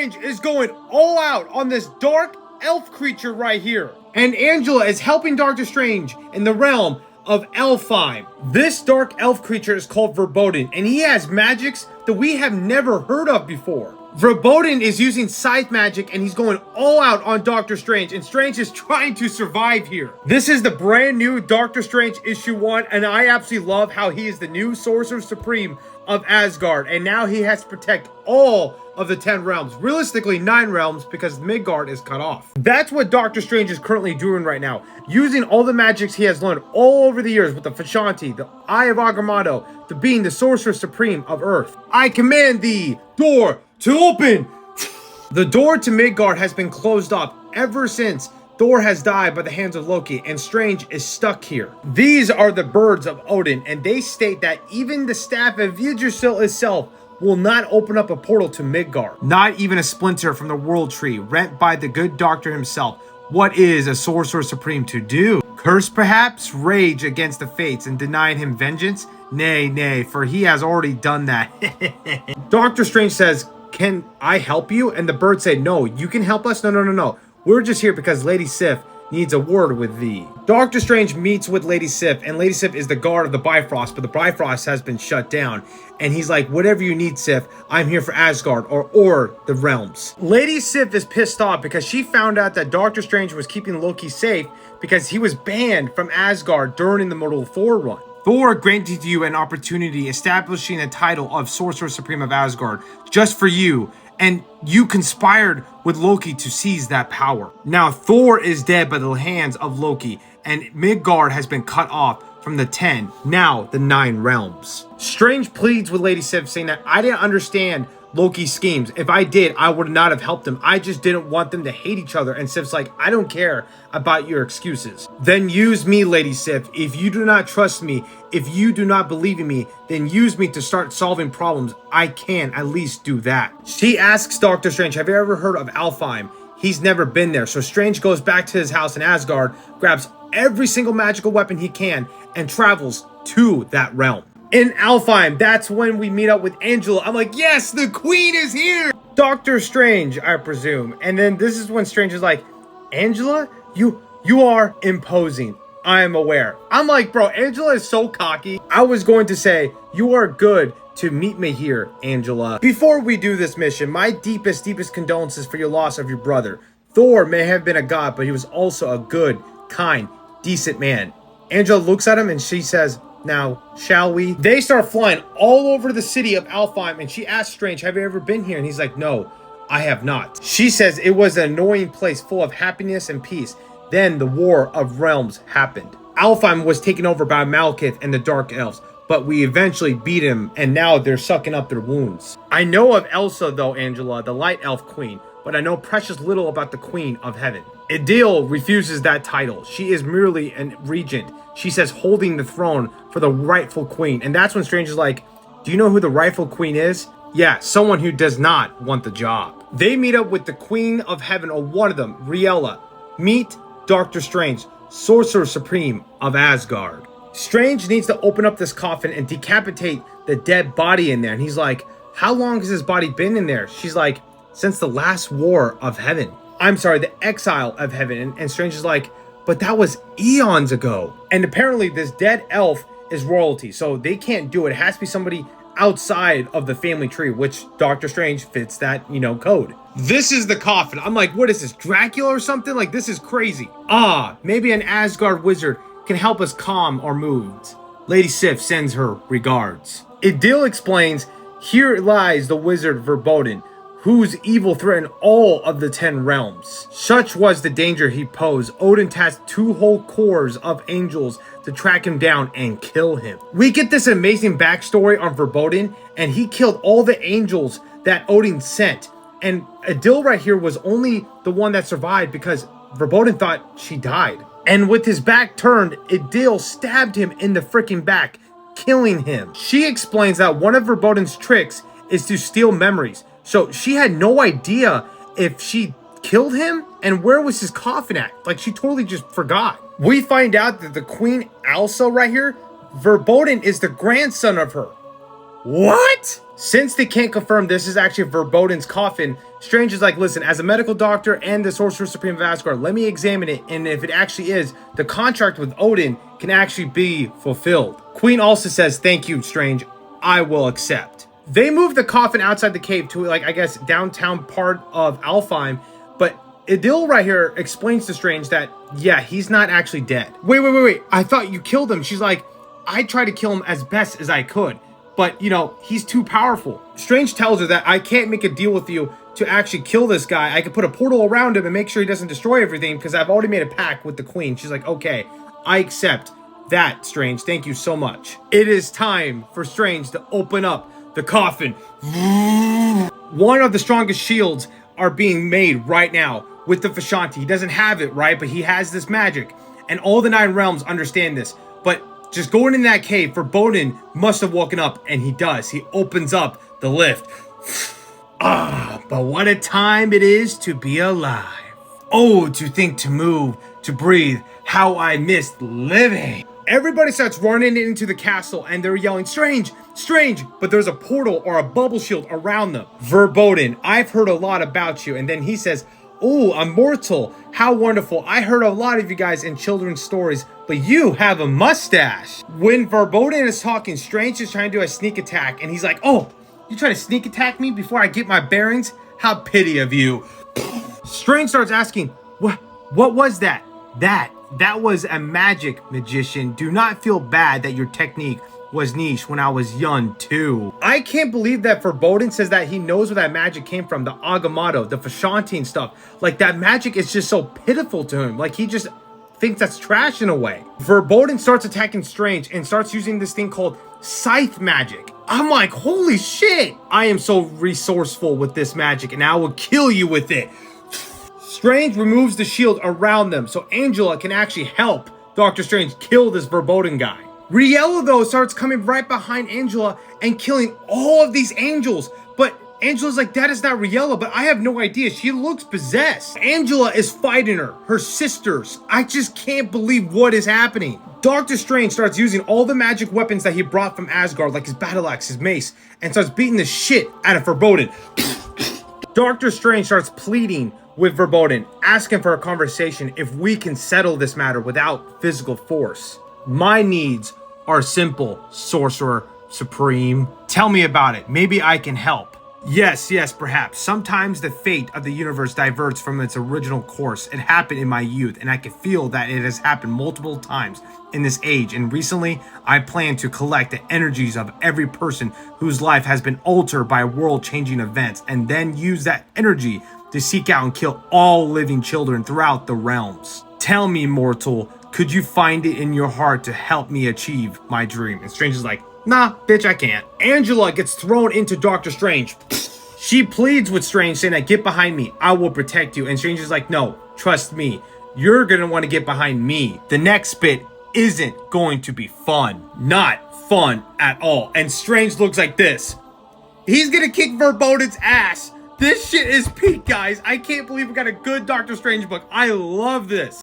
Strange is going all out on this dark elf creature right here. And Angela is helping Doctor Strange in the realm of Elfheim. This dark elf creature is called Verboten, and he has magics that we have never heard of before. Verboten is using scythe magic, and he's going all out on Doctor Strange, and Strange is trying to survive here. This is the brand new Doctor Strange issue 1, and I absolutely love how he is the new Sorcerer Supreme of Asgard, and now he has to protect all of the 10 realms. Realistically, 9 realms, because Midgard is cut off. That's what Doctor Strange is currently doing right now, using all the magics he has learned all over the years with the Fashanti, the Eye of Agamotto, to being the Sorcerer Supreme of Earth. I command the door to open! The door to Midgard has been closed off ever since Thor has died by the hands of Loki, and Strange is stuck here. These are the birds of Odin, and they state that even the staff of Yggdrasil itself will not open up a portal to Midgard. Not even a splinter from the world tree, rent by the good doctor himself. What is a Sorcerer Supreme to do? Curse perhaps? Rage against the fates and deny him vengeance? Nay, nay, for he has already done that. Doctor Strange says, "Can I help you?" And the birds say, "No, you can help us? No. We're just here because Lady Sif needs a word with thee." Doctor Strange meets with Lady Sif, and Lady Sif is the guard of the Bifrost, but the Bifrost has been shut down. And he's like, "Whatever you need, Sif, I'm here for Asgard or the realms." Lady Sif is pissed off because she found out that Doctor Strange was keeping Loki safe because he was banned from Asgard during the Mortal Thor run. Thor granted you an opportunity establishing a title of Sorcerer Supreme of Asgard just for you, and you conspired with Loki to seize that power. Now Thor is dead by the hands of Loki, and Midgard has been cut off from the 10, now the 9 realms. Strange pleads with Lady Sif, saying that I didn't understand Loki's schemes. If I did, I would not have helped him. I just didn't want them to hate each other. And Sif's like, "I don't care about your excuses." "Then use me, Lady Sif. If you do not trust me, if you do not believe in me, then use me to start solving problems. I can at least do that." She asks Doctor Strange, "Have you ever heard of Alfheim?" He's never been there. So Strange goes back to his house in Asgard, grabs every single magical weapon he can, and travels to that realm. In Alfheim, that's when we meet up with Angela. I'm like, yes, the queen is here! Doctor Strange, I presume. And then this is when Strange is like, "Angela, you are imposing. I am aware." I'm like, bro, Angela is so cocky. I was going to say, "You are good to meet me here, Angela." Before we do this mission, my deepest condolences for your loss of your brother. Thor may have been a god, but he was also a good, kind, decent man. Angela looks at him and she says, "Now, shall we?" They start flying all over the city of Alfheim, and she asks Strange, "Have you ever been here?" And he's like, "No, I have not." She says it was an annoying place full of happiness and peace. Then the War of Realms happened. Alfheim was taken over by Malekith and the Dark Elves, but we eventually beat him, and now they're sucking up their wounds. I know of Elsa, though, Angela, the Light Elf Queen, but I know precious little about the Queen of Heaven. Idil refuses that title. She is merely a regent. She says holding the throne for the rightful queen. And that's when Strange is like, "Do you know who the rightful queen is?" "Yeah, someone who does not want the job." They meet up with the Queen of Heaven, or one of them, Riella. Meet Doctor Strange, Sorcerer Supreme of Asgard. Strange needs to open up this coffin and decapitate the dead body in there. And he's like, "How long has his body been in there?" She's like, "Since the last war of heaven. I'm sorry, the exile of heaven." And Strange is like, "But that was eons ago." And apparently this dead elf is royalty, so they can't do it. It has to be somebody outside of the family tree, which Doctor Strange fits that, code. This is the coffin. I'm like, what is this, Dracula or something? Like, this is crazy. Maybe an Asgard wizard can help us calm our moods. Lady Sif sends her regards. Idil explains, here lies the wizard Verboten, whose evil threatened all of the 10 realms. Such was the danger he posed, Odin tasked 2 whole corps of angels to track him down and kill him. We get this amazing backstory on Verboten, and he killed all the angels that Odin sent. And Idil right here was only the one that survived because Verboten thought she died. And with his back turned, Idil stabbed him in the freaking back, killing him. She explains that one of Verboten's tricks is to steal memories. So she had no idea if she killed him and where was his coffin at. Like, she totally just forgot. We find out that the Queen Elsa right here, Verboten is the grandson of her. What? Since they can't confirm this is actually Verbodin's coffin, Strange is like, listen, as a medical doctor and the Sorcerer Supreme of Asgard, let me examine it, and if it actually is, the contract with Odin can actually be fulfilled. Queen also says, thank you, Strange, I will accept. They move the coffin outside the cave to, like, I guess, downtown part of Alfheim, but Idil right here explains to Strange that, yeah, he's not actually dead. Wait, I thought you killed him. She's like, I tried to kill him as best as I could, but, you know, he's too powerful. Strange tells her that I can't make a deal with you to actually kill this guy. I could put a portal around him and make sure he doesn't destroy everything because I've already made a pact with the queen. She's like, okay, I accept that, Strange. Thank you so much. It is time for Strange to open up the coffin. One of the strongest shields are being made right now with the Vishanti. He doesn't have it, right? But he has this magic. And all the 9 realms understand this. But just going in that cave, Verbodin must have woken up, and he does. He opens up the lift. But what a time it is to be alive. Oh, to think, to move, to breathe. How I missed living. Everybody starts running into the castle and they're yelling, Strange, Strange, but there's a portal or a bubble shield around them. Verbodin, I've heard a lot about you. And then he says, oh, immortal, how wonderful. I heard a lot of you guys in children's stories, but you have a mustache. When Verbodin is talking, Strange is trying to do a sneak attack and he's like, oh, you try to sneak attack me before I get my bearings? How pity of you. Strange starts asking, what was that? That was a magic, magician. Do not feel bad that your technique was niche when I was young too. I can't believe that Verbodin says that he knows where that magic came from. The Agamotto, the Vishanti and stuff. Like, that magic is just so pitiful to him. Like, he just thinks that's trash in a way. Verbodin starts attacking Strange and starts using this thing called scythe magic. I'm like, holy shit. I am so resourceful with this magic and I will kill you with it. Strange removes the shield around them so Angela can actually help Doctor Strange kill this Verbodin guy. Riella, though, starts coming right behind Angela and killing all of these angels. But Angela's like, that is not Riella, but I have no idea. She looks possessed. Angela is fighting her sisters. I just can't believe what is happening. Doctor Strange starts using all the magic weapons that he brought from Asgard, like his battle axe, his mace, and starts beating the shit out of Verbodin. Doctor Strange starts pleading with Verbodin, asking for a conversation if we can settle this matter without physical force. My needs are simple, Sorcerer Supreme. Tell me about it. Maybe I can help. Yes, perhaps. Sometimes the fate of the universe diverts from its original course. It happened in my youth, and I can feel that it has happened multiple times in this age. And recently, I plan to collect the energies of every person whose life has been altered by world-changing events, and then use that energy to seek out and kill all living children throughout the realms. Tell me, mortal, could you find it in your heart to help me achieve my dream? And Strange is like, nah, bitch, I can't. Angela gets thrown into Doctor Strange. She pleads with Strange, saying that, get behind me, I will protect you. And Strange is like, no, trust me, you're gonna want to get behind me. The next bit isn't going to be fun. Not fun at all. And Strange looks like this. He's gonna kick Verbodin's ass. This shit is peak, guys. I can't believe we got a good Doctor Strange book. I love this.